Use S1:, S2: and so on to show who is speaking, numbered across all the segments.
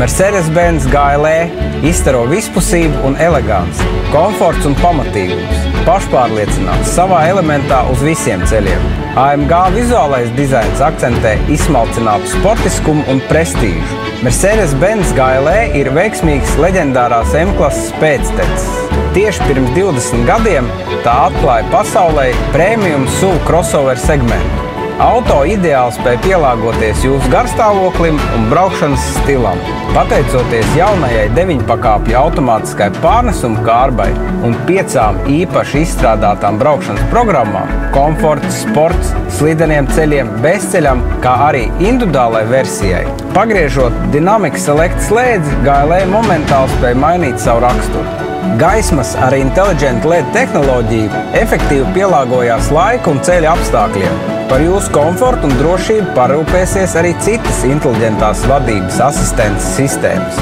S1: Mercedes-Benz GLE izstaro vispusību un eleganci, komforts un pamatīgums, pašpārliecināts savā elementā uz visiem ceļiem. AMG vizuālais dizains akcentē izsmalcinātu sportiskumu un prestīžu. Mercedes-Benz GLE ir veiksmīgs leģendārās M-klases pēctecis. Tieši pirms 20 gadiem tā atklāja pasaulē premium SUV crossover segmentu. Auto ideāli spēj pielāgoties jūsu garstāvoklim un braukšanas stilam. Pateicoties jaunajai 9-pakāpju automātiskai pārnesuma kārbai un 5 īpaši izstrādātām braukšanas programmām – komforts, sports, slideniem ceļiem, bezceļam, kā arī individuālai versijai. Pagriežot Dynamic Select slēdzi, GLE momentāli spēj mainīt savu raksturu. Gaismas ar Intelligent LED tehnoloģiju efektīvi pielāgojās laika un ceļa apstākļiem. Par jūsu komfortu un drošību parūpēsies arī citas inteliģentās vadības asistences sistēmas.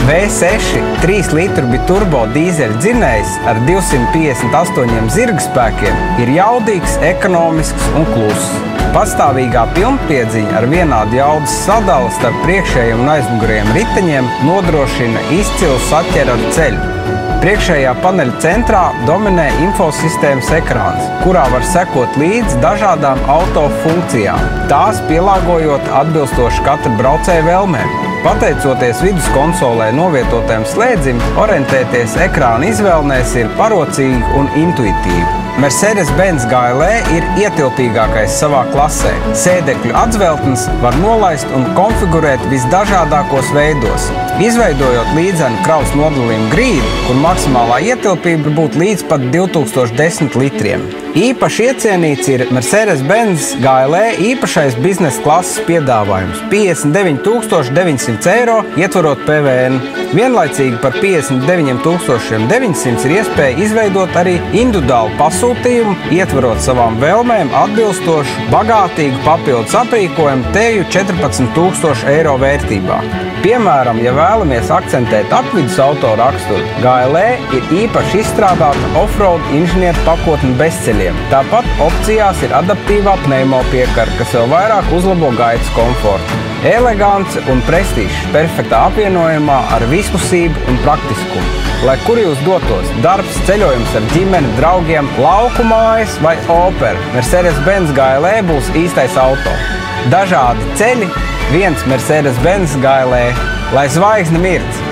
S1: V6 3 litru biturbo dīzeļa dzinējs ar 258 zirgspēkiem ir jaudīgs, ekonomisks un kluss. Pastāvīgā pilnpiedziņa ar vienādu jaudas sadali starp priekšējiem un aizmugurējiem riteņiem nodrošina izcilu saķeru ar ceļu. Priekšējā paneļa centrā dominē infosistēmas ekrāns, kurā var sekot līdz dažādām auto funkcijām, tās pielāgojot atbilstoši katra braucēja vēlmēm. Pateicoties vidus konsolē novietotajam slēdzim, orientēties ekrāna izvēlnēs ir parocīgi un intuitīvi. Mercedes-Benz GLE ir ietilpīgākais savā klasē. Sēdekļu atzveltnes var nolaist un konfigurēt visdažādākos veidos, izveidojot līdzenu kravas nodalījumu grīdu, kur maksimālā ietilpība būtu līdz pat 2010 litriem. Īpaši iecienīts ir Mercedes-Benz GLE īpašais biznesa klases piedāvājums – 59 900 eiro, ietvarot PVN. Vienlaicīgi par 59 900 ir iespēja izveidot arī individuālu pasūtījumu, ietvarot savām vēlmēm atbilstošu, bagātīgu papildus aprīkojumu teju 14 000 eiro vērtībā. Piemēram, ja vēlamies akcentēt apvidus auto raksturu, GLE ir īpaši izstrādāta off-road inženieru pakotne bezceļiem. Tāpat opcijās ir adaptīvā pneimopiekara, kas vēl vairāk uzlabo gaitas komfortu. Elegance un prestīžs perfektā apvienojumā ar vispusību un praktiskumu. Lai kur jūs dotos, darbs, ceļojums ar ģimeni, draugiem, lauku mājas vai opera, Mercedes-Benz GLE būs īstais auto. Dažādi ceļi, viens Mercedes-Benz GLE, lai zvaigzne mirdz!